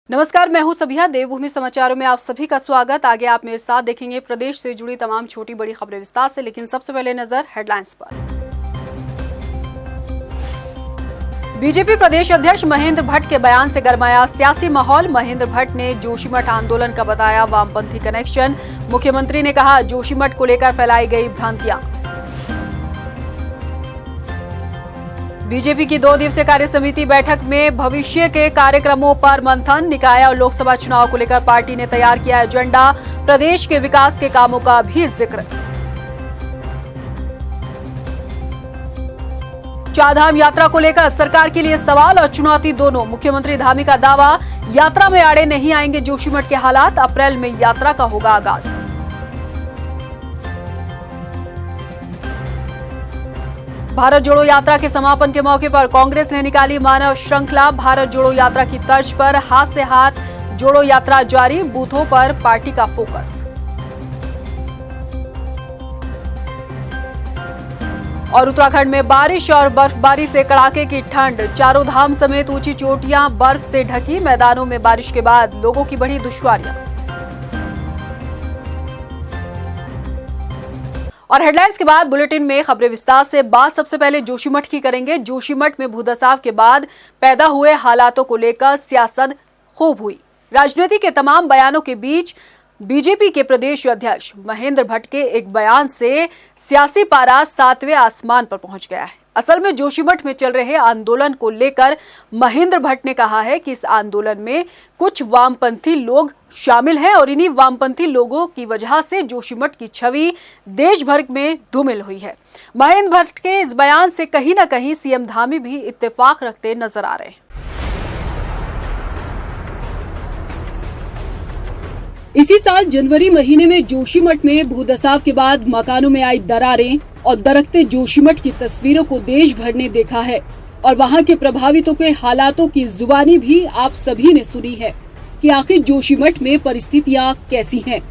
नमस्कार, मैं हूं सबिया। देवभूमि समाचारों में आप सभी का स्वागत। आगे आप मेरे साथ देखेंगे प्रदेश से जुड़ी तमाम छोटी बड़ी खबरें विस्तार से, लेकिन सबसे पहले नजर हेडलाइंस पर। बीजेपी प्रदेश अध्यक्ष महेंद्र भट्ट के बयान से गरमाया सियासी माहौल। महेंद्र भट्ट ने जोशीमठ आंदोलन का बताया वामपंथी कनेक्शन। मुख्यमंत्री ने कहा जोशीमठ को लेकर फैलाई गई भ्रांतियां। बीजेपी की 2 दिवसीय कार्य समिति बैठक में भविष्य के कार्यक्रमों पर मंथन। निकाय और लोकसभा चुनाव को लेकर पार्टी ने तैयार किया एजेंडा। प्रदेश के विकास के कामों का भी जिक्र। चारधाम यात्रा को लेकर सरकार के लिए सवाल और चुनौती दोनों। मुख्यमंत्री धामी का दावा, यात्रा में आड़े नहीं आएंगे जोशीमठ के हालात। अप्रैल में यात्रा का होगा आगाज। भारत जोड़ो यात्रा के समापन के मौके पर कांग्रेस ने निकाली मानव श्रृंखला। भारत जोड़ो यात्रा की तर्ज पर हाथ से हाथ जोड़ो यात्रा जारी। बूथों पर पार्टी का फोकस। और उत्तराखंड में बारिश और बर्फबारी से कड़ाके की ठंड। चारों धाम समेत ऊंची चोटियां बर्फ से ढकी। मैदानों में बारिश के बाद लोगों की बढ़ी दुश्वारियां। और हेडलाइंस के बाद बुलेटिन में खबरें विस्तार से। बात सबसे पहले जोशीमठ की करेंगे। जोशीमठ में भूदसाव के बाद पैदा हुए हालातों को लेकर सियासत खूब हुई। राजनीति के तमाम बयानों के बीच बीजेपी के प्रदेश अध्यक्ष महेंद्र भट्ट के एक बयान से सियासी पारा 7वें आसमान पर पहुंच गया है। असल में जोशीमठ में चल रहे आंदोलन को लेकर महेंद्र भट्ट ने कहा है कि इस आंदोलन में कुछ वामपंथी लोग शामिल हैं और इन्हीं वामपंथी लोगों की वजह से जोशीमठ की छवि देश भर में धूमिल हुई है। महेंद्र भट्ट के इस बयान से कहीं न कहीं सीएम धामी भी इत्तेफाक रखते नजर आ रहे हैं। इसी साल जनवरी महीने में जोशीमठ में भूदसाव के बाद मकानों में आई दरारें और दरकते जोशीमठ की तस्वीरों को देश भर ने देखा है और वहां के प्रभावितों के हालातों की जुबानी भी आप सभी ने सुनी है कि आखिर जोशीमठ में परिस्थितियां कैसी हैं।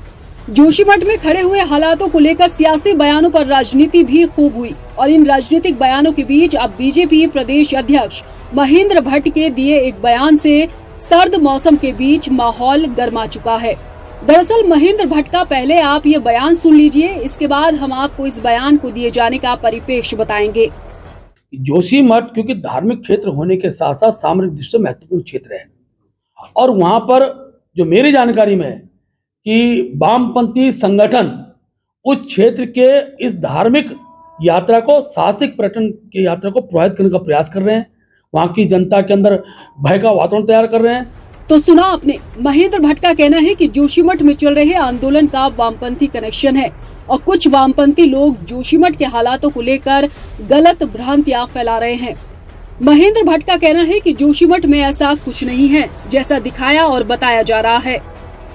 जोशीमठ में खड़े हुए हालातों को लेकर सियासी बयानों पर राजनीति भी खूब हुई और इन राजनीतिक बयानों के बीच अब बीजेपी प्रदेश अध्यक्ष महेंद्र भट्ट के दिए एक बयान से सर्द मौसम के बीच माहौल गर्मा चुका है। दरअसल महेंद्र भट्ट का पहले आप ये बयान सुन लीजिए, इसके बाद हम आपको इस बयान को दिए जाने का परिप्रेक्ष्य बताएंगे। जोशीमठ क्योंकि धार्मिक क्षेत्र होने के साथ साथ सामरिक दृष्टि से महत्वपूर्ण क्षेत्र है और वहां पर जो मेरी जानकारी में है कि वामपंथी संगठन उस क्षेत्र के इस धार्मिक यात्रा को, साहसिक पर्यटन की यात्रा को प्रभावित करने का प्रयास कर रहे हैं। वहां की जनता के अंदर भय का वातावरण तैयार कर रहे हैं। तो सुना आपने, महेंद्र भट्ट का कहना है कि जोशीमठ में चल रहे आंदोलन का वामपंथी कनेक्शन है और कुछ वामपंथी लोग जोशीमठ के हालातों को लेकर गलत भ्रांतियां फैला रहे हैं। महेंद्र भट्ट का कहना है कि जोशीमठ में ऐसा कुछ नहीं है जैसा दिखाया और बताया जा रहा है।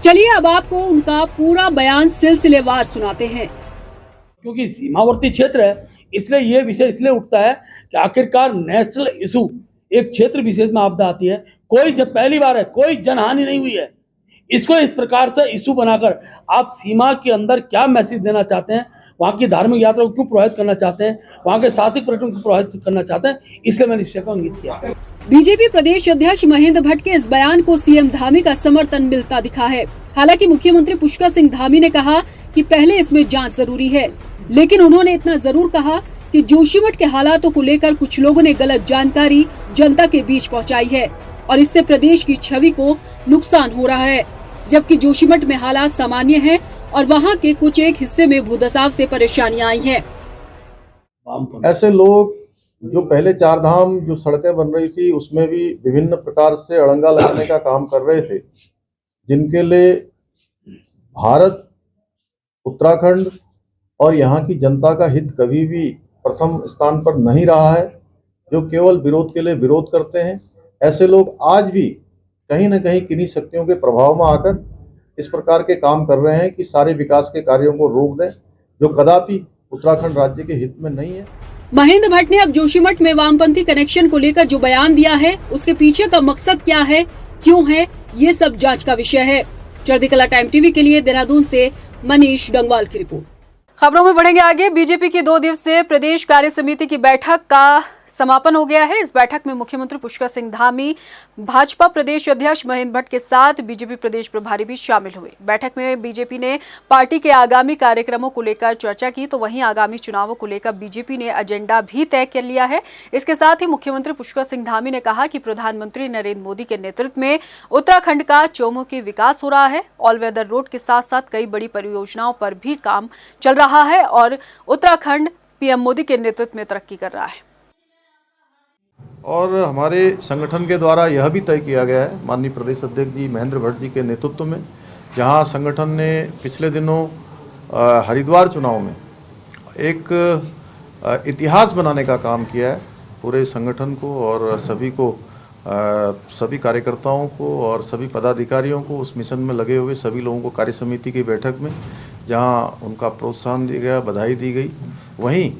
चलिए अब आपको उनका पूरा बयान सिलसिलेवार सुनाते हैं। क्योंकि सीमावर्ती क्षेत्र है, इसलिए ये विषय इसलिए उठता है कि आखिरकार नेशनल इशू, एक क्षेत्र विशेष में आपदा आती है, कोई जब पहली बार है, कोई जनहानि नहीं हुई है, इसको इस प्रकार से इशू बनाकर आप सीमा के अंदर क्या मैसेज देना चाहते हैं, वहाँ की धार्मिक यात्रा को क्यों प्रभावित करना चाहते हैं, वहाँ के साहसिक पर्यटन को प्रभावित करना चाहते हैं, इसलिए मैंने इस विषय को इंगित किया। बीजेपी प्रदेश अध्यक्ष महेंद्र भट्ट के इस बयान को सीएम धामी का समर्थन मिलता दिखा है। हालांकि मुख्यमंत्री पुष्कर सिंह धामी ने कहा कि पहले इसमें जांच जरूरी है, लेकिन उन्होंने इतना जरूर कहा कि जोशीमठ के हालातों को लेकर कुछ लोगों ने गलत जानकारी जनता के बीच पहुँचाई है और इससे प्रदेश की छवि को नुकसान हो रहा है, जबकि जोशीमठ में हालात सामान्य हैं और वहां के कुछ एक हिस्से में भूदसाव से परेशानियां आई हैं। ऐसे लोग जो पहले चारधाम जो सड़कें बन रही थी उसमें भी विभिन्न प्रकार से अड़ंगा लगाने का काम कर रहे थे, जिनके लिए भारत, उत्तराखंड और यहाँ की जनता का हित कभी भी प्रथम स्थान पर नहीं रहा है, जो केवल विरोध के लिए विरोध करते हैं। ऐसे लोग आज भी कहीं न कहीं किन्हीं शक्तियों के प्रभाव में आकर इस प्रकार के काम कर रहे हैं कि सारे विकास के कार्यों को रोक दें, जो कदापि उत्तराखंड राज्य के हित में नहीं है। महेंद्र भट्ट ने अब जोशीमठ में वामपंथी कनेक्शन को लेकर जो बयान दिया है, उसके पीछे का मकसद क्या है, क्यों है, ये सब जांच का विषय है। चढ़ती कला टाइम टीवी के लिए देहरादून से मनीष डंगवाल की रिपोर्ट। खबरों में बढ़ेंगे आगे। बीजेपी की 2 दिवसीय प्रदेश कार्य समिति की बैठक का समापन हो गया है। इस बैठक में मुख्यमंत्री पुष्कर सिंह धामी, भाजपा प्रदेश अध्यक्ष महेंद्र भट्ट के साथ बीजेपी प्रदेश प्रभारी भी शामिल हुए। बैठक में बीजेपी ने पार्टी के आगामी कार्यक्रमों को लेकर चर्चा की, तो वहीं आगामी चुनावों को लेकर बीजेपी ने एजेंडा भी तय कर लिया है। इसके साथ ही मुख्यमंत्री पुष्कर सिंह धामी ने कहा कि प्रधानमंत्री नरेंद्र मोदी के नेतृत्व में उत्तराखंड का चौमुखी विकास हो रहा है। ऑल वेदर रोड के साथ साथ कई बड़ी परियोजनाओं पर भी काम चल रहा है और उत्तराखंड पीएम मोदी के नेतृत्व में तरक्की कर रहा है। और हमारे संगठन के द्वारा यह भी तय किया गया है माननीय प्रदेश अध्यक्ष जी महेंद्र भट्ट जी के नेतृत्व में, जहां संगठन ने पिछले दिनों हरिद्वार चुनाव में एक इतिहास बनाने का काम किया है। पूरे संगठन को और सभी कार्यकर्ताओं को और सभी पदाधिकारियों को उस मिशन में लगे हुए सभी लोगों को कार्य समिति की बैठक में जहां उनका प्रोत्साहन दिया गया, बधाई दी गई। वहीं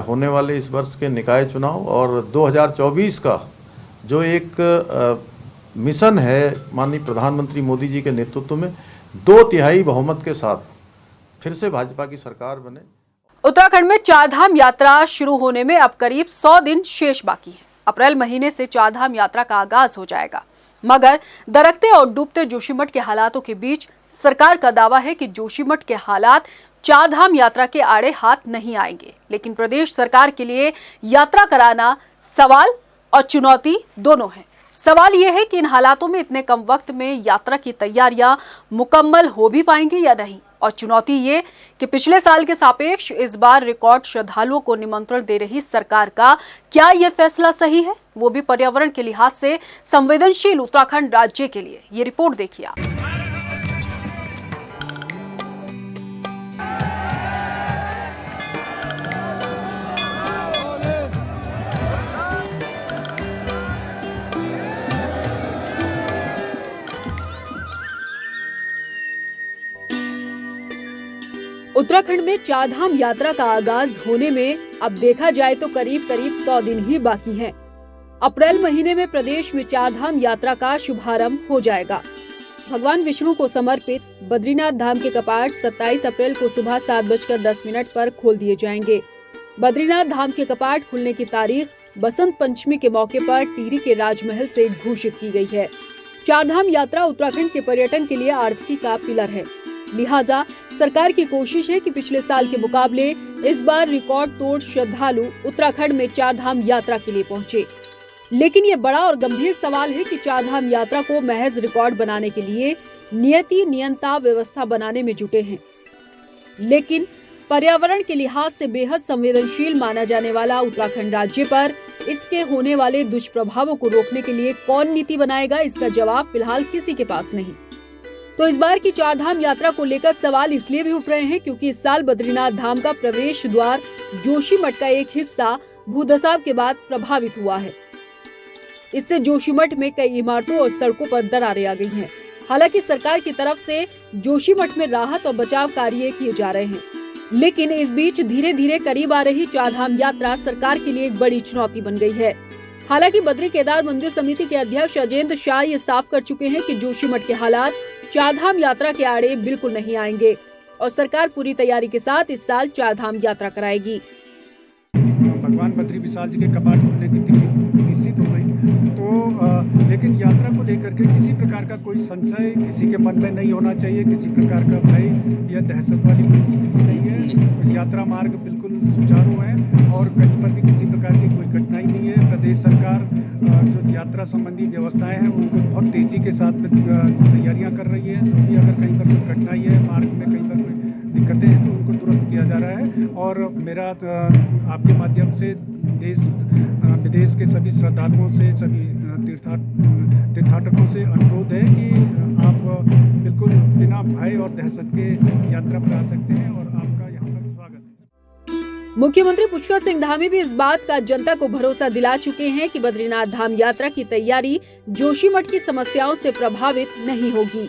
होने वाले इस वर्ष के निकाय चुनाव और 2024 का जो एक मिशन है माननीय प्रधानमंत्री मोदी जी के नेतृत्व में 2/3 बहुमत के साथ फिर से भाजपा की सरकार बने। उत्तराखंड में चारधाम यात्रा शुरू होने में अब करीब 100 दिन शेष बाकी है। अप्रैल महीने से चारधाम यात्रा का आगाज हो जाएगा, मगर दरकते और डूबते जोशीमठ के हालातों के बीच सरकार का दावा है कि जोशीमठ के हालात चारधाम यात्रा के आड़े हाथ नहीं आएंगे। लेकिन प्रदेश सरकार के लिए यात्रा कराना सवाल और चुनौती दोनों है। सवाल यह है कि इन हालातों में इतने कम वक्त में यात्रा की तैयारियां मुकम्मल हो भी पाएंगी या नहीं, और चुनौती ये कि पिछले साल के सापेक्ष इस बार रिकॉर्ड श्रद्धालुओं को निमंत्रण दे रही सरकार का क्या यह फैसला सही है, वो भी पर्यावरण के लिहाज से संवेदनशील उत्तराखंड राज्य के लिए। ये रिपोर्ट देखिए आप। उत्तराखंड में चारधाम यात्रा का आगाज होने में अब देखा जाए तो करीब 100 दिन ही बाकी हैं। अप्रैल महीने में प्रदेश में चारधाम यात्रा का शुभारंभ हो जाएगा। भगवान विष्णु को समर्पित बद्रीनाथ धाम के कपाट 27 अप्रैल को सुबह 7:10 पर खोल दिए जाएंगे। बद्रीनाथ धाम के कपाट खुलने की तारीख बसंत पंचमी के मौके पर टिहरी के राजमहल से घोषित की गई है। चारधाम यात्रा उत्तराखंड के पर्यटन के लिए आर्थिकी का पिलर है, लिहाजा सरकार की कोशिश है कि पिछले साल के मुकाबले इस बार रिकॉर्ड तोड़ श्रद्धालु उत्तराखंड में चारधाम यात्रा के लिए पहुंचे। लेकिन ये बड़ा और गंभीर सवाल है कि चारधाम यात्रा को महज रिकॉर्ड बनाने के लिए नियंता व्यवस्था बनाने में जुटे हैं, लेकिन पर्यावरण के लिहाज से बेहद संवेदनशील माना जाने वाला उत्तराखंड राज्य पर इसके होने वाले दुष्प्रभावों को रोकने के लिए कौन नीति बनाएगा, इसका जवाब फिलहाल किसी के पास नहीं। तो इस बार की चारधाम यात्रा को लेकर सवाल इसलिए भी उठ रहे हैं क्योंकि इस साल बद्रीनाथ धाम का प्रवेश द्वार जोशीमठ का एक हिस्सा भूधसाव के बाद प्रभावित हुआ है। इससे जोशीमठ में कई इमारतों और सड़कों पर दरारें आ गई हैं। हालांकि सरकार की तरफ से जोशीमठ में राहत और बचाव कार्य किए जा रहे हैं, लेकिन इस बीच धीरे धीरे करीब आ रही चारधाम यात्रा सरकार के लिए एक बड़ी चुनौती बन गई है। हालांकि बद्री केदार मंदिर समिति के अध्यक्ष अजेंद्र शाह ये साफ कर चुके हैं कि जोशीमठ के हालात चारधाम यात्रा के आड़े बिल्कुल नहीं आएंगे और सरकार पूरी तैयारी के साथ इस साल चारधाम यात्रा कराएगी। भगवान बद्री विशाल जी के कपाट खुलने की तिथि निश्चित हो गई, तो लेकिन यात्रा को लेकर के किसी प्रकार का कोई संशय किसी के मन में नहीं होना चाहिए, किसी प्रकार का भय या दहशत वाली कोई स्थिति नहीं है। यात्रा मार्ग बिल्कुल सुचारू है और कहीं पर भी किसी प्रकार की कोई कठिनाई नहीं है। प्रदेश सरकार जो यात्रा संबंधी व्यवस्थाएं हैं उनको बहुत तेजी के साथ तैयारियां कर रही है। तो भी अगर कहीं पर कोई कठिनाई है, मार्ग में कहीं पर कोई दिक्कतें हैं, तो उनको दुरुस्त किया जा रहा है। और मेरा आपके माध्यम से देश विदेश के सभी श्रद्धालुओं से, सभी तीर्थाटकों से अनुरोध है कि आप बिल्कुल बिना भय और दहशत के यात्रा पर आ सकते हैं और आपका यहाँ पर स्वागत है। मुख्यमंत्री पुष्कर सिंह धामी भी इस बात का जनता को भरोसा दिला चुके हैं कि बद्रीनाथ धाम यात्रा की तैयारी जोशीमठ की समस्याओं से प्रभावित नहीं होगी।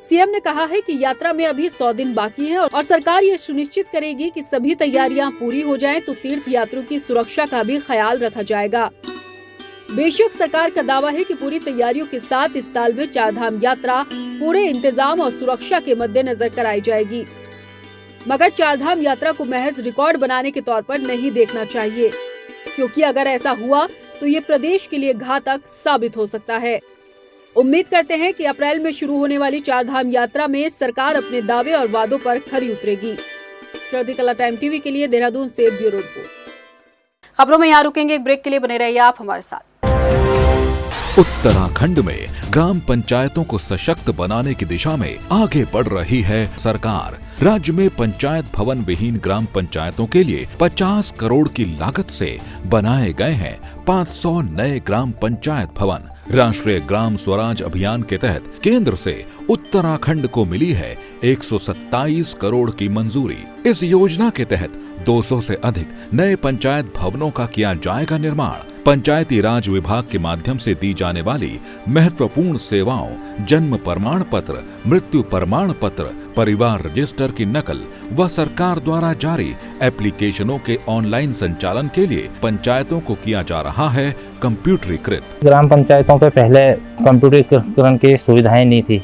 सीएम ने कहा है कि यात्रा में अभी 100 दिन बाकी है और सरकार ये सुनिश्चित करेगी कि सभी तैयारियां पूरी हो जाएं, तो तीर्थ यात्रियों की सुरक्षा का भी ख्याल रखा जाएगा। बेशक सरकार का दावा है कि पूरी तैयारियों के साथ इस साल में चारधाम यात्रा पूरे इंतजाम और सुरक्षा के मद्देनजर कराई जाएगी, मगर चारधाम यात्रा को महज रिकॉर्ड बनाने के तौर पर नहीं देखना चाहिए। क्योंकि अगर ऐसा हुआ तो ये प्रदेश के लिए घातक साबित हो सकता है। उम्मीद करते हैं कि अप्रैल में शुरू होने वाली चारधाम यात्रा में सरकार अपने दावे और वादों पर खरी उतरेगी। शरदी कला टाइम टीवी के लिए देहरादून से ब्यूरो रिपोर्ट। खबरों में यहाँ रुकेंगे, एक ब्रेक के लिए बने रहिए आप हमारे साथ। उत्तराखंड में ग्राम पंचायतों को सशक्त बनाने की दिशा में आगे बढ़ रही है सरकार। राज्य में पंचायत भवन विहीन ग्राम पंचायतों के लिए 50 करोड़ की लागत से बनाए गए हैं 500 नए ग्राम पंचायत भवन। राष्ट्रीय ग्राम स्वराज अभियान के तहत केंद्र से उत्तराखंड को मिली है 127 करोड़ की मंजूरी। इस योजना के तहत 200 से अधिक नए पंचायत भवनों का किया जाएगा निर्माण। पंचायती राज विभाग के माध्यम से दी जाने वाली महत्वपूर्ण सेवाओं, जन्म प्रमाण पत्र, मृत्यु प्रमाण पत्र, परिवार रजिस्टर की नकल व सरकार द्वारा जारी एप्लीकेशनों के ऑनलाइन संचालन के लिए पंचायतों को किया जा रहा है कंप्यूटरीकृत। ग्राम पंचायतों पे पहले कंप्यूटरीकरण की सुविधाएं नहीं थी,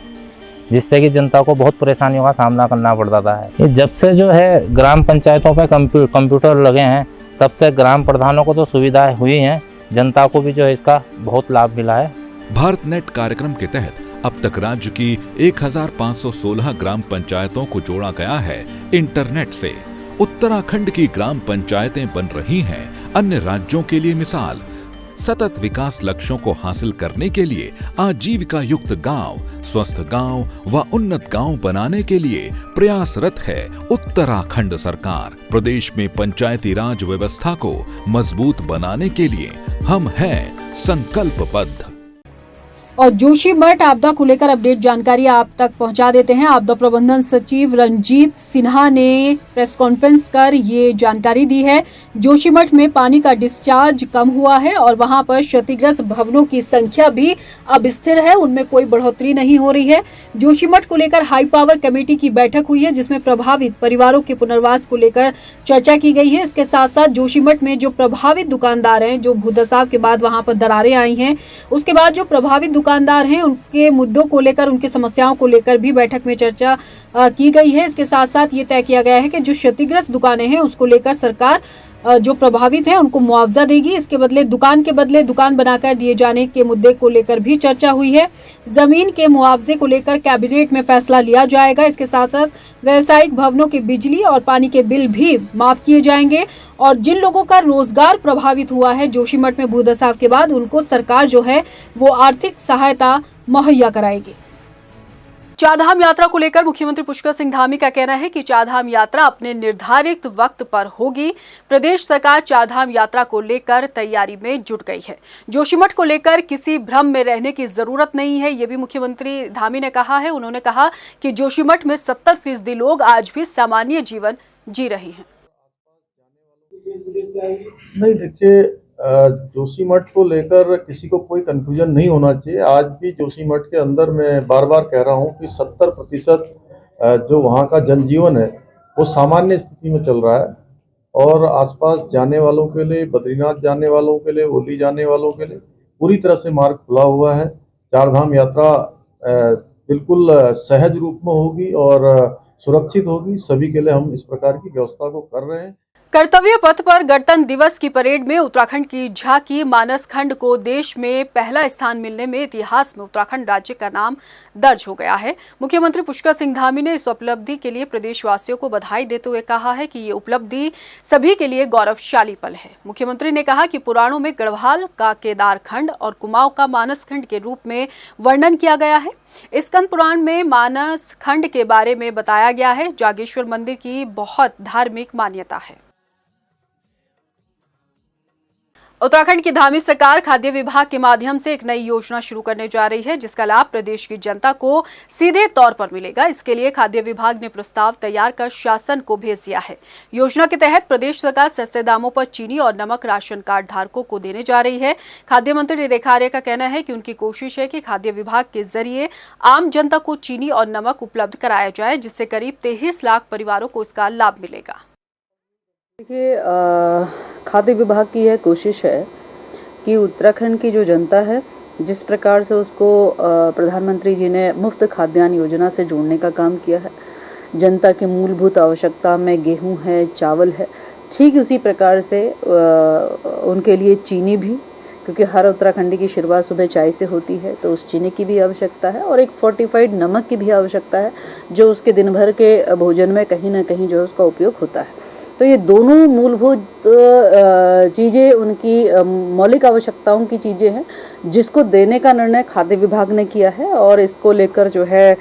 जिससे कि जनता को बहुत परेशानियों का सामना करना पड़ता था। जब से जो है ग्राम पंचायतों पे कंप्यूटर लगे हैं, तब से ग्राम प्रधानों को तो सुविधाएं हुई हैं, जनता को भी जो है इसका बहुत लाभ मिला है। भारत नेट कार्यक्रम के तहत अब तक राज्य की 1516 ग्राम पंचायतों को जोड़ा गया है इंटरनेट से। उत्तराखंड की ग्राम पंचायतें बन रही हैं अन्य राज्यों के लिए मिसाल। सतत विकास लक्ष्यों को हासिल करने के लिए आजीविका युक्त गांव, स्वस्थ गांव व उन्नत गांव बनाने के लिए प्रयासरत है उत्तराखंड सरकार। प्रदेश में पंचायती राज व्यवस्था को मजबूत बनाने के लिए हम हैं संकल्पबद्ध। और जोशीमठ आपदा को लेकर अपडेट जानकारी आप तक पहुंचा देते हैं। आपदा प्रबंधन सचिव रंजीत सिन्हा ने प्रेस कॉन्फ्रेंस कर ये जानकारी दी है। जोशीमठ में पानी का डिस्चार्ज कम हुआ है और वहां पर क्षतिग्रस्त भवनों की संख्या भी अब स्थिर है, उनमें कोई बढ़ोतरी नहीं हो रही है। जोशीमठ को लेकर हाई पावर कमेटी की बैठक हुई है, जिसमें प्रभावित परिवारों के पुनर्वास को लेकर चर्चा की गई है। इसके साथ साथ जोशीमठ में जो प्रभावित दुकानदार हैं, जो भूदसाव के बाद वहां पर दरारें आई हैं, उसके बाद जो प्रभावित दुकानदार हैं उनके मुद्दों को लेकर, उनकी समस्याओं को लेकर भी बैठक में चर्चा की गई है। इसके साथ साथ ये तय किया गया है कि जो क्षतिग्रस्त दुकानें हैं उसको लेकर सरकार जो प्रभावित हैं उनको मुआवजा देगी। इसके बदले दुकान बनाकर दिए जाने के मुद्दे को लेकर भी चर्चा हुई है। जमीन के मुआवजे को लेकर कैबिनेट में फैसला लिया जाएगा। इसके साथ साथ व्यावसायिक भवनों के बिजली और पानी के बिल भी माफ किए जाएंगे और जिन लोगों का रोजगार प्रभावित हुआ है जोशीमठ में भूदसाव के बाद, उनको सरकार जो है वो आर्थिक सहायता मुहैया कराएगी। चारधाम यात्रा को लेकर मुख्यमंत्री पुष्कर सिंह धामी का कहना है कि चारधाम यात्रा अपने निर्धारित वक्त पर होगी। प्रदेश सरकार चारधाम यात्रा को लेकर तैयारी में जुट गई है। जोशीमठ को लेकर किसी भ्रम में रहने की जरूरत नहीं है, ये भी मुख्यमंत्री धामी ने कहा है। उन्होंने कहा कि जोशीमठ में 70% लोग आज भी सामान्य जीवन जी रहे हैं। नहीं, देखिए, जोशीमठ को लेकर किसी को कोई कंफ्यूजन नहीं होना चाहिए। आज भी जोशीमठ के अंदर मैं बार बार कह रहा हूं कि 70% जो वहां का जनजीवन है वो सामान्य स्थिति में चल रहा है और आसपास जाने वालों के लिए, बद्रीनाथ जाने वालों के लिए, ओली जाने वालों के लिए पूरी तरह से मार्ग खुला हुआ है। चारधाम यात्रा बिल्कुल सहज रूप में होगी और सुरक्षित होगी। सभी के लिए हम इस प्रकार की व्यवस्था को कर रहे हैं। कर्तव्य पथ पर गणतंत्र दिवस की परेड में उत्तराखंड की झांकी। मानस खंड को देश में पहला स्थान मिलने में इतिहास में उत्तराखंड राज्य का नाम दर्ज हो गया है। मुख्यमंत्री पुष्कर सिंह धामी ने इस उपलब्धि के लिए प्रदेशवासियों को बधाई देते हुए कहा है कि ये उपलब्धि सभी के लिए गौरवशाली पल है। मुख्यमंत्री ने कहा कि पुराणों में गढ़वाल का केदार खंड और कुमाऊं का मानस खंड के रूप में वर्णन किया गया है। स्कंद पुराण में मानस खंड के बारे में बताया गया है। जागेश्वर मंदिर की बहुत धार्मिक मान्यता है। उत्तराखंड की धामी सरकार खाद्य विभाग के माध्यम से एक नई योजना शुरू करने जा रही है, जिसका लाभ प्रदेश की जनता को सीधे तौर पर मिलेगा। इसके लिए खाद्य विभाग ने प्रस्ताव तैयार कर शासन को भेज दिया है। योजना के तहत प्रदेश सरकार सस्ते दामों पर चीनी और नमक राशन कार्ड धारकों को देने जा रही है। खाद्य मंत्री रेखा आर्य का कहना है कि उनकी कोशिश है कि खाद्य विभाग के जरिए आम जनता को चीनी और नमक उपलब्ध कराया जाए, जिससे करीब 23 लाख परिवारों को इसका लाभ मिलेगा। देखिए, खाद्य विभाग की यह कोशिश है कि उत्तराखंड की जो जनता है, जिस प्रकार से उसको प्रधानमंत्री जी ने मुफ्त खाद्यान्न योजना से जोड़ने का काम किया है, जनता की मूलभूत आवश्यकता में गेहूं है, चावल है, ठीक उसी प्रकार से उनके लिए चीनी भी, क्योंकि हर उत्तराखंडी की शुरुआत सुबह चाय से होती है, तो उस चीनी की भी आवश्यकता है और एक फोर्टिफाइड नमक की भी आवश्यकता है जो उसके दिन भर के भोजन में कहीं ना कहीं जो है उसका उपयोग होता है। तो ये दोनों मूलभूत चीज़ें उनकी मौलिक आवश्यकताओं की चीज़ें हैं जिसको देने का निर्णय खाद्य विभाग ने किया है और इसको लेकर जो है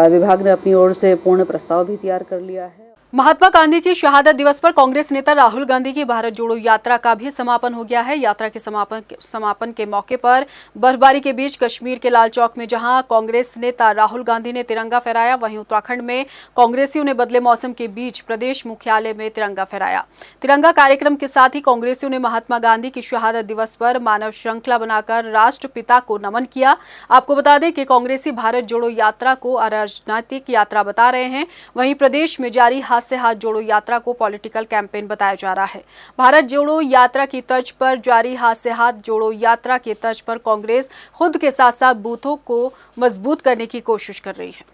विभाग ने अपनी ओर से पूर्ण प्रस्ताव भी तैयार कर लिया है। महात्मा गांधी की शहादत दिवस पर कांग्रेस नेता राहुल गांधी की भारत जोड़ो यात्रा का भी समापन हो गया है। यात्रा के समापन के मौके पर बर्फबारी के बीच कश्मीर के लाल चौक में जहां कांग्रेस नेता राहुल गांधी ने तिरंगा फहराया, वहीं उत्तराखंड में कांग्रेसियों ने बदले मौसम के बीच प्रदेश मुख्यालय में तिरंगा फहराया। तिरंगा कार्यक्रम के साथ ही कांग्रेसियों ने महात्मा गांधी की शहादत दिवस पर मानव श्रृंखला बनाकर राष्ट्रपिता को नमन किया। आपको बता दें कि कांग्रेसी भारत जोड़ो यात्रा को अराजनीतिक यात्रा बता रहे हैं, वहीं प्रदेश में जारी से हाथ जोड़ो यात्रा को पॉलिटिकल कैंपेन बताया जा रहा है। भारत जोड़ो यात्रा की तर्ज पर जारी हाथ से हाथ जोड़ो यात्रा की तर्ज पर कांग्रेस खुद के साथ साथ बूथों को मजबूत करने की कोशिश कर रही है।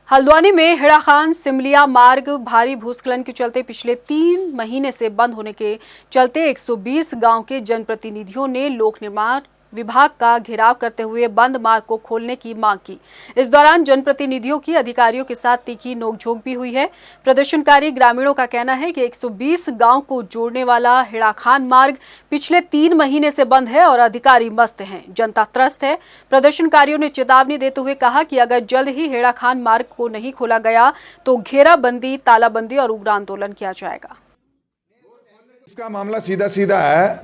हल्द्वानी में हेड़ाखान सिमलिया मार्ग भारी भूस्खलन के चलते पिछले 3 महीने से बंद होने के चलते 120 गांव के जनप्रतिनिधियों ने लोक निर्माण विभाग का घेराव करते हुए बंद मार्ग को खोलने की मांग की। इस दौरान जनप्रतिनिधियों की अधिकारियों के साथ तीखी नोकझोंक भी हुई है। प्रदर्शनकारी ग्रामीणों का कहना है कि 120 गांव को जोड़ने वाला हेड़ाखान मार्ग पिछले 3 महीने से बंद है और अधिकारी मस्त हैं, जनता त्रस्त है। प्रदर्शनकारियों ने चेतावनी देते हुए कहा कि अगर जल्द ही हेड़ाखान मार्ग को नहीं खोला गया तो घेराबंदी, तालाबंदी और उग्र आंदोलन किया जाएगा। इसका मामला सीधा सीधा है,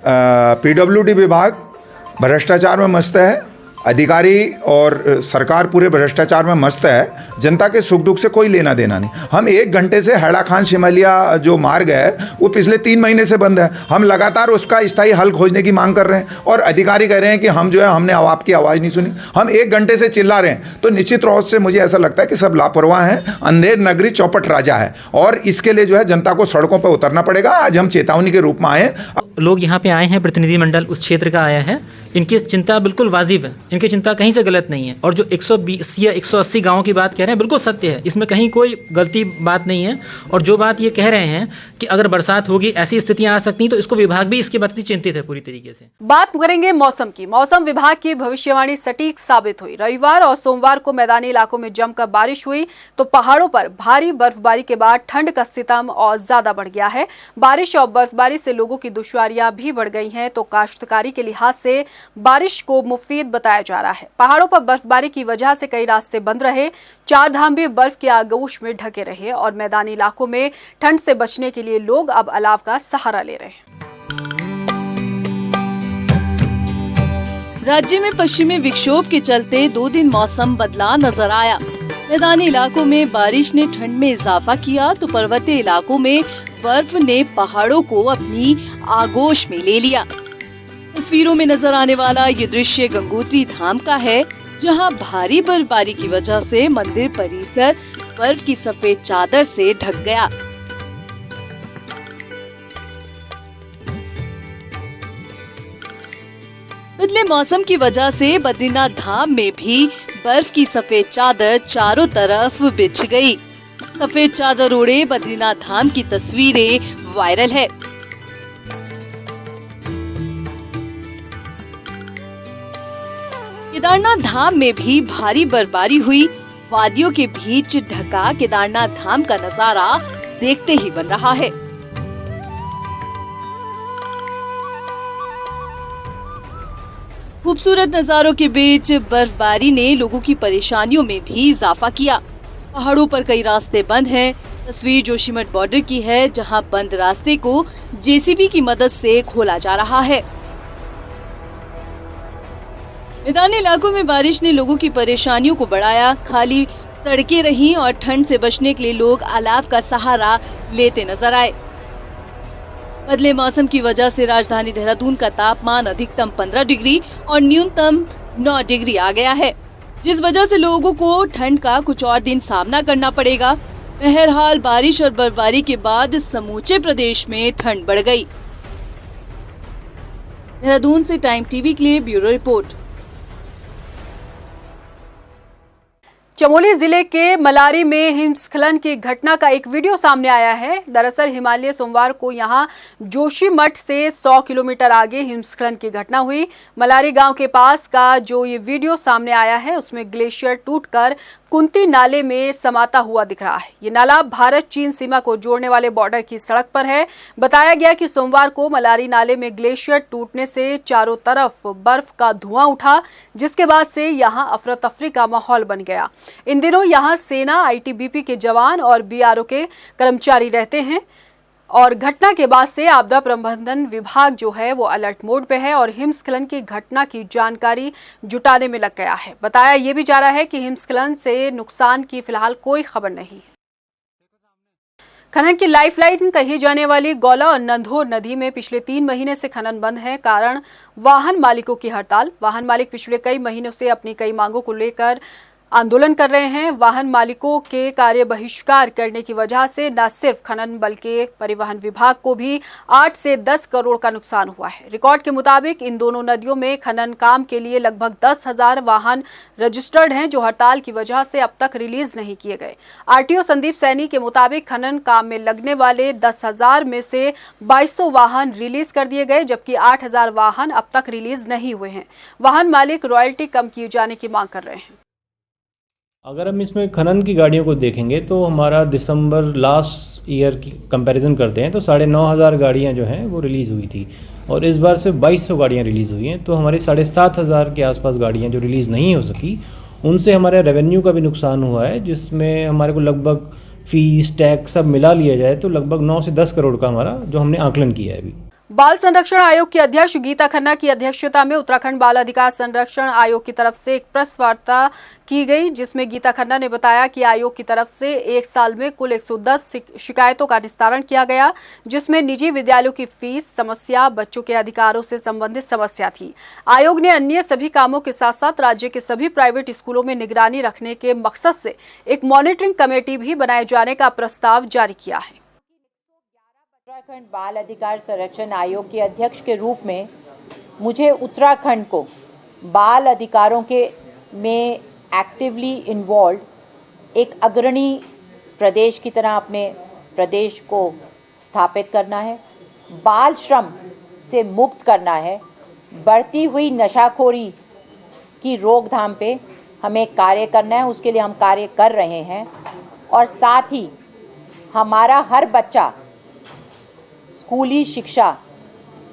पीडब्ल्यूडी विभाग भ्रष्टाचार में मस्त है, अधिकारी और सरकार पूरे भ्रष्टाचार में मस्त है। जनता के सुख दुख से कोई लेना देना नहीं। हम 1 घंटे से हेड़ाखान शिमलिया जो मार्ग है वो पिछले 3 महीने से बंद है। हम लगातार उसका स्थायी हल खोजने की मांग कर रहे हैं और अधिकारी कह रहे हैं कि हम जो है हमने आपकी आवाज़ नहीं सुनी। हम 1 घंटे से चिल्ला रहे हैं, तो निश्चित रूप से मुझे ऐसा लगता है कि सब लापरवाह हैं। अंधेर नगरी चौपट राजा है और इसके लिए जो है जनता को सड़कों पर उतरना पड़ेगा। आज हम चेतावनी के रूप में आए हैं। लोग यहाँ पे आए हैं, प्रतिनिधिमंडल उस क्षेत्र का आया है, इनकी चिंता बिल्कुल वाजिब है, इनकी चिंता कहीं से गलत नहीं है। और जो 120 या 180 गाँव की बात कह रहे हैं बिल्कुल सत्य है, इसमें कहीं कोई गलती बात नहीं है। और जो बात ये कह रहे हैं कि अगर बरसात होगी ऐसी स्थितियां आ सकती हैं, तो इसको विभाग भी इसके प्रति चिंतित है पूरी तरीके से। बात करेंगे मौसम की। मौसम विभाग की भविष्यवाणी सटीक साबित हुई। रविवार और सोमवार को मैदानी इलाकों में जमकर बारिश हुई तो पहाड़ों पर भारी बर्फबारी के बाद ठंड का सितम और ज्यादा बढ़ गया है। बारिश और बर्फबारी से लोगों की दुश्वारियां भी बढ़ गई हैं, तो काश्तकारी के लिहाज से बारिश को मुफीद बताया जा रहा है। पहाड़ों पर बर्फबारी की वजह से कई रास्ते बंद रहे, 4 धाम भी बर्फ के आगोश में ढके रहे और मैदानी इलाकों में ठंड से बचने के लिए लोग अब अलाव का सहारा ले रहे हैं। राज्य में पश्चिमी विक्षोभ के चलते 2 दिन मौसम बदला नजर आया। मैदानी इलाकों में बारिश ने ठंड में इजाफा किया तो पर्वतीय इलाकों में बर्फ ने पहाड़ों को अपनी आगोश में ले लिया। तस्वीरों में नजर आने वाला ये दृश्य गंगोत्री धाम का है, जहां भारी बर्फबारी की वजह से मंदिर परिसर बर्फ की सफेद चादर से ढक गया। बदले मौसम की वजह से बद्रीनाथ धाम में भी बर्फ की सफेद चादर चारों तरफ बिछ गई। सफेद चादर ओढ़े बद्रीनाथ धाम की तस्वीरें वायरल है। केदारनाथ धाम में भी भारी बर्फबारी हुई। वादियों के बीच ढका केदारनाथ धाम का नजारा देखते ही बन रहा है। खूबसूरत नजारों के बीच बर्फबारी ने लोगों की परेशानियों में भी इजाफा किया। पहाड़ों पर कई रास्ते बंद हैं। तस्वीर जोशीमठ बॉर्डर की है, जहां बंद रास्ते को जेसीबी की मदद से खोला जा रहा है। मैदानी इलाकों में बारिश ने लोगों की परेशानियों को बढ़ाया। खाली सड़कें रहीं और ठंड से बचने के लिए लोग अलाव का सहारा लेते नजर आए। बदले मौसम की वजह से राजधानी देहरादून का तापमान अधिकतम 15 डिग्री और न्यूनतम 9 डिग्री आ गया है, जिस वजह से लोगों को ठंड का कुछ और दिन सामना करना पड़ेगा। बहरहाल बारिश और बर्फबारी के बाद समूचे प्रदेश में ठंड बढ़ गई। देहरादून से टाइम टीवी के लिए ब्यूरो रिपोर्ट। चमोली जिले के मलारी में हिमस्खलन की घटना का एक वीडियो सामने आया है। दरअसल हिमालय सोमवार को यहां जोशीमठ से 100 किलोमीटर आगे हिमस्खलन की घटना हुई। मलारी गांव के पास का जो ये वीडियो सामने आया है उसमें ग्लेशियर टूटकर कुंती नाले में समाता हुआ दिख रहा है। ये नाला भारत चीन सीमा को जोड़ने वाले बॉर्डर की सड़क पर है। बताया गया कि सोमवार को मलारी नाले में ग्लेशियर टूटने से चारों तरफ बर्फ का धुआं उठा, जिसके बाद से यहां अफरा तफरी का माहौल बन गया। इन दिनों यहां सेना, आईटीबीपी के जवान और बीआरओ के कर्मचारी रहते हैं और घटना के बाद से आपदा प्रबंधन विभाग जो है वो अलर्ट मोड पे है और हिमस्खलन की घटना की जानकारी जुटाने में लग गया है। बताया ये भी जा रहा है कि हिमस्खलन से नुकसान की फिलहाल कोई खबर नहीं है। खनन की लाइफलाइन कही जाने वाली गौला और नंधोर नदी में पिछले 3 महीने से खनन बंद है, कारण वाहन मालिकों की हड़ताल। वाहन मालिक पिछले कई महीनों से अपनी कई मांगों को लेकर आंदोलन कर रहे हैं। वाहन मालिकों के कार्य बहिष्कार करने की वजह से न सिर्फ खनन बल्कि परिवहन विभाग को भी 8 से 10 करोड़ का नुकसान हुआ है। रिकॉर्ड के मुताबिक इन दोनों नदियों में खनन काम के लिए लगभग 10,000 वाहन रजिस्टर्ड हैं, जो हड़ताल की वजह से अब तक रिलीज नहीं किए गए। आरटीओ संदीप सैनी के मुताबिक खनन काम में लगने वाले 10,000 में से 2200 वाहन रिलीज कर दिए गए, जबकि 8,000 वाहन अब तक रिलीज नहीं हुए हैं। वाहन मालिक रॉयल्टी कम किए जाने की मांग कर रहे हैं। अगर हम इसमें खनन की गाड़ियों को देखेंगे तो हमारा दिसंबर लास्ट ईयर की कंपैरिजन करते हैं तो 9,500 गाड़ियां जो हैं वो रिलीज़ हुई थी और इस बार सिर्फ 2200 गाड़ियां रिलीज़ हुई हैं। तो हमारे 7,500 के आसपास गाड़ियां जो रिलीज़ नहीं हो सकी, उनसे हमारे रेवेन्यू का भी नुकसान हुआ है, जिसमें हमारे को लगभग फीस, टैक्स सब मिला लिया जाए तो लगभग 9 से 10 करोड़ का हमारा जो हमने आकलन किया है अभी। बाल संरक्षण आयोग की अध्यक्ष गीता खन्ना की अध्यक्षता में उत्तराखंड बाल अधिकार संरक्षण आयोग की तरफ से एक प्रेस वार्ता की गई, जिसमें गीता खन्ना ने बताया कि आयोग की तरफ से एक साल में कुल 110 शिकायतों का निस्तारण किया गया, जिसमें निजी विद्यालयों की फीस समस्या, बच्चों के अधिकारों से संबंधित समस्या थी। आयोग ने अन्य सभी कामों के साथ साथ राज्य के सभी प्राइवेट स्कूलों में निगरानी रखने के मकसद से एक मॉनिटरिंग कमेटी भी बनाए जाने का प्रस्ताव जारी किया है। उत्तराखंड बाल अधिकार संरक्षण आयोग के अध्यक्ष के रूप में मुझे उत्तराखंड को बाल अधिकारों के में एक्टिवली इन्वॉल्व एक अग्रणी प्रदेश की तरह अपने प्रदेश को स्थापित करना है, बाल श्रम से मुक्त करना है, बढ़ती हुई नशाखोरी की रोकथाम पे हमें कार्य करना है, उसके लिए हम कार्य कर रहे हैं और साथ ही हमारा हर बच्चा स्कूली शिक्षा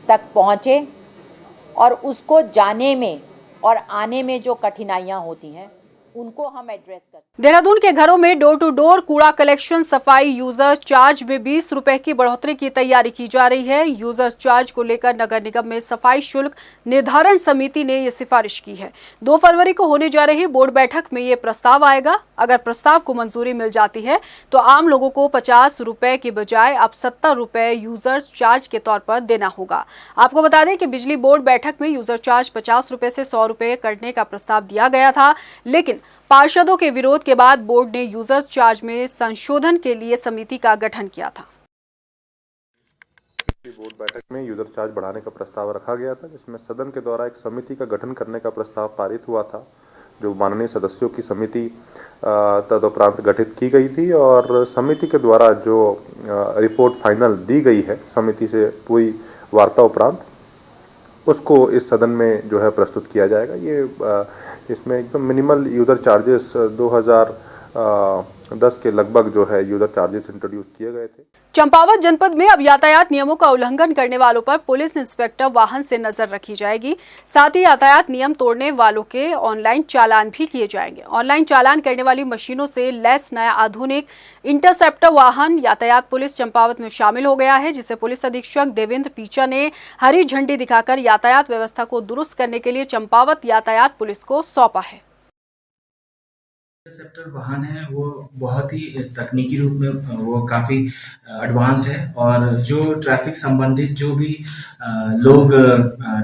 तक पहुँचे और उसको जाने में और आने में जो कठिनाइयाँ होती हैं उनको हम एड्रेस कर। देहरादून के घरों में डोर टू डोर कूड़ा कलेक्शन सफाई यूजर चार्ज में 20 रुपए की बढ़ोतरी की तैयारी की जा रही है। यूजर चार्ज को लेकर नगर निगम में सफाई शुल्क निर्धारण समिति ने ये सिफारिश की है। 2 फरवरी को होने जा रही बोर्ड बैठक में ये प्रस्ताव आएगा। अगर प्रस्ताव को मंजूरी मिल जाती है तो आम लोगों को 50 रुपए के बजाय अब 70 रुपए यूजर चार्ज के तौर पर देना होगा। आपको बता दें कि बिजली बोर्ड बैठक में यूजर चार्ज 50 रुपए से 100 रुपए करने का प्रस्ताव दिया गया था, लेकिन पार्षदों के विरोध के बाद बोर्ड ने यूजर्स चार्ज में संशोधन के लिए समिति का गठन किया था। बोर्ड बैठक में यूजर चार्ज बढ़ाने का प्रस्ताव रखा गया था, जिसमें सदन के द्वारा एक समिति का गठन करने का प्रस्ताव पारित हुआ था, जो माननीय सदस्यों की समिति तदुपरांत गठित की गई थी और समिति के द्वारा जो रिपोर्ट फाइनल दी गई है समिति से पूरी वार्ता उपरांत, उसको इस सदन में जो है प्रस्तुत किया जाएगा। ये इसमें एकदम मिनिमल यूज़र चार्जेस 2010 के लगभग जो है यूज़र चार्जेस इंट्रोड्यूस किए गए थे। चंपावत जनपद में अब यातायात नियमों का उल्लंघन करने वालों पर पुलिस इंस्पेक्टर वाहन से नजर रखी जाएगी। साथ ही यातायात नियम तोड़ने वालों के ऑनलाइन चालान भी किए जाएंगे। ऑनलाइन चालान करने वाली मशीनों से लैस नया आधुनिक इंटरसेप्टर वाहन यातायात पुलिस चंपावत में शामिल हो गया है, जिसे पुलिस अधीक्षक देवेंद्र पीचा ने हरी झंडी दिखाकर यातायात व्यवस्था को दुरुस्त करने के लिए चंपावत यातायात पुलिस को सौंपा है। इंटरसेप्टर वाहन है वो बहुत ही तकनीकी रूप में वो काफ़ी एडवांस्ड है और जो ट्रैफिक संबंधित जो भी लोग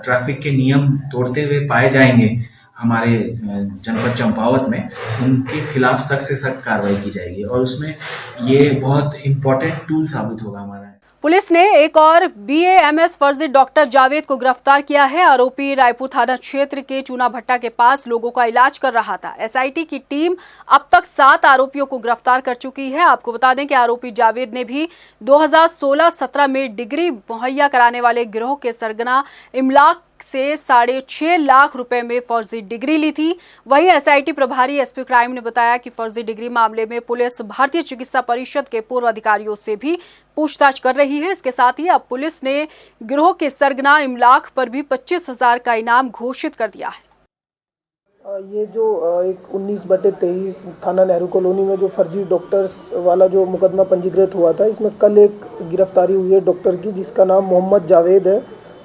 ट्रैफिक के नियम तोड़ते हुए पाए जाएंगे हमारे जनपद चंपावत में, उनके खिलाफ सख्त से सख्त कार्रवाई की जाएगी और उसमें ये बहुत इम्पोर्टेंट टूल साबित होगा हमारा। पुलिस ने एक और BAMS फर्जी डॉक्टर जावेद को गिरफ्तार किया है। आरोपी रायपुर थाना क्षेत्र के चूना भट्टा के पास लोगों का इलाज कर रहा था। SIT की टीम अब तक 7 आरोपियों को गिरफ्तार कर चुकी है। आपको बता दें कि आरोपी जावेद ने भी 2016-17 में डिग्री मुहैया कराने वाले गिरोह के सरगना इमलाक से 6.5 लाख रुपए में फर्जी डिग्री ली थी। वहीं SIT प्रभारी SP क्राइम ने बताया कि फर्जी डिग्री मामले में पुलिस भारतीय चिकित्सा परिषद के पूर्व अधिकारियों से भी पूछताछ कर रही है। इसके साथ ही अब पुलिस ने गिरोह के सरगना इमलाक पर भी 25,000 का इनाम घोषित कर दिया है। ये जो एक 19/23 थाना नेहरू कॉलोनी में जो फर्जी डॉक्टर्स वाला जो मुकदमा पंजीकृत हुआ था, इसमें कल एक गिरफ्तारी हुई है डॉक्टर की, जिसका नाम मोहम्मद जावेद है,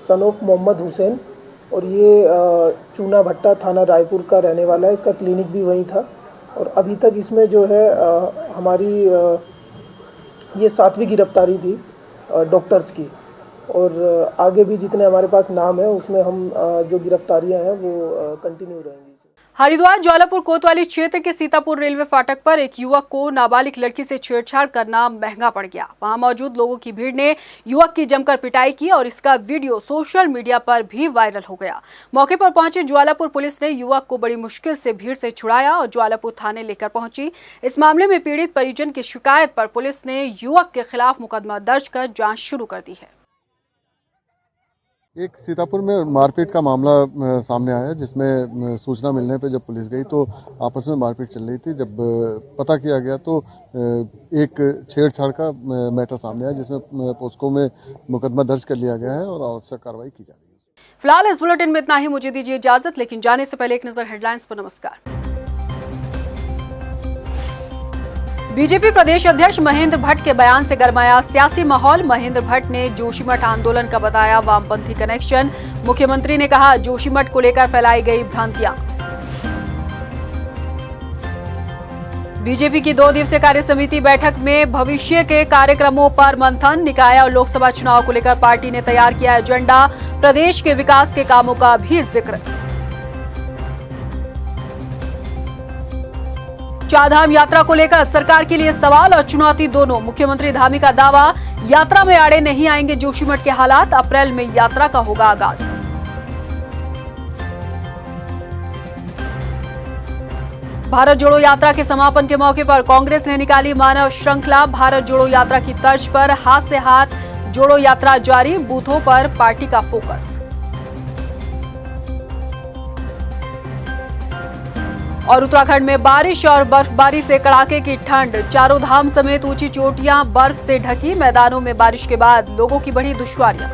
सन ऑफ मोहम्मद हुसैन, और ये चूना भट्टा थाना रायपुर का रहने वाला है। इसका क्लिनिक भी वहीं था और अभी तक इसमें जो है हमारी ये 7वीं गिरफ्तारी थी डॉक्टर्स की, और आगे भी जितने हमारे पास नाम है उसमें हम जो गिरफ्तारियां हैं वो कंटिन्यू रहेंगी। हरिद्वार ज्वालापुर कोतवाली क्षेत्र के सीतापुर रेलवे फाटक पर एक युवक को नाबालिग लड़की से छेड़छाड़ करना महंगा पड़ गया। वहां मौजूद लोगों की भीड़ ने युवक की जमकर पिटाई की और इसका वीडियो सोशल मीडिया पर भी वायरल हो गया। मौके पर पहुंचे ज्वालापुर पुलिस ने युवक को बड़ी मुश्किल से भीड़ से छुड़ाया और ज्वालापुर थाने लेकर पहुंची। इस मामले में पीड़ित परिजन की शिकायत पर पुलिस ने युवक के खिलाफ मुकदमा दर्ज कर जाँच शुरू कर दी है। एक सीतापुर में मारपीट का मामला सामने आया, जिसमें सूचना मिलने पे जब पुलिस गई तो आपस में मारपीट चल रही थी। जब पता किया गया तो एक छेड़छाड़ का मैटर सामने आया, जिसमें पोस्को में मुकदमा दर्ज कर लिया गया है और आवश्यक कार्रवाई की जा रही है। फिलहाल इस बुलेटिन में इतना ही। मुझे दीजिए इजाजत, लेकिन जाने से पहले एक नजर हेडलाइंस पर। नमस्कार। बीजेपी प्रदेश अध्यक्ष महेंद्र भट्ट के बयान से गरमाया सियासी माहौल। महेंद्र भट्ट ने जोशीमठ आंदोलन का बताया वामपंथी कनेक्शन। मुख्यमंत्री ने कहा जोशीमठ को लेकर फैलाई गई भ्रांतियां। बीजेपी की 2 दिवसीय कार्य समिति बैठक में भविष्य के कार्यक्रमों पर मंथन। निकाय और लोकसभा चुनाव को लेकर पार्टी ने तैयार किया एजेंडा। प्रदेश के विकास के कामों का भी जिक्र। चारधाम यात्रा को लेकर सरकार के लिए सवाल और चुनौती दोनों। मुख्यमंत्री धामी का दावा, यात्रा में आड़े नहीं आएंगे जोशीमठ के हालात। अप्रैल में यात्रा का होगा आगाज। भारत जोड़ो यात्रा के समापन के मौके पर कांग्रेस ने निकाली मानव श्रृंखला। भारत जोड़ो यात्रा की तर्ज पर हाथ से हाथ जोड़ो यात्रा जारी। बूथों पर पार्टी का फोकस। और उत्तराखंड में बारिश और बर्फबारी से कड़ाके की ठंड। चारों धाम समेत ऊंची चोटियां बर्फ से ढकी। मैदानों में बारिश के बाद लोगों की बढ़ी दुश्वारियां।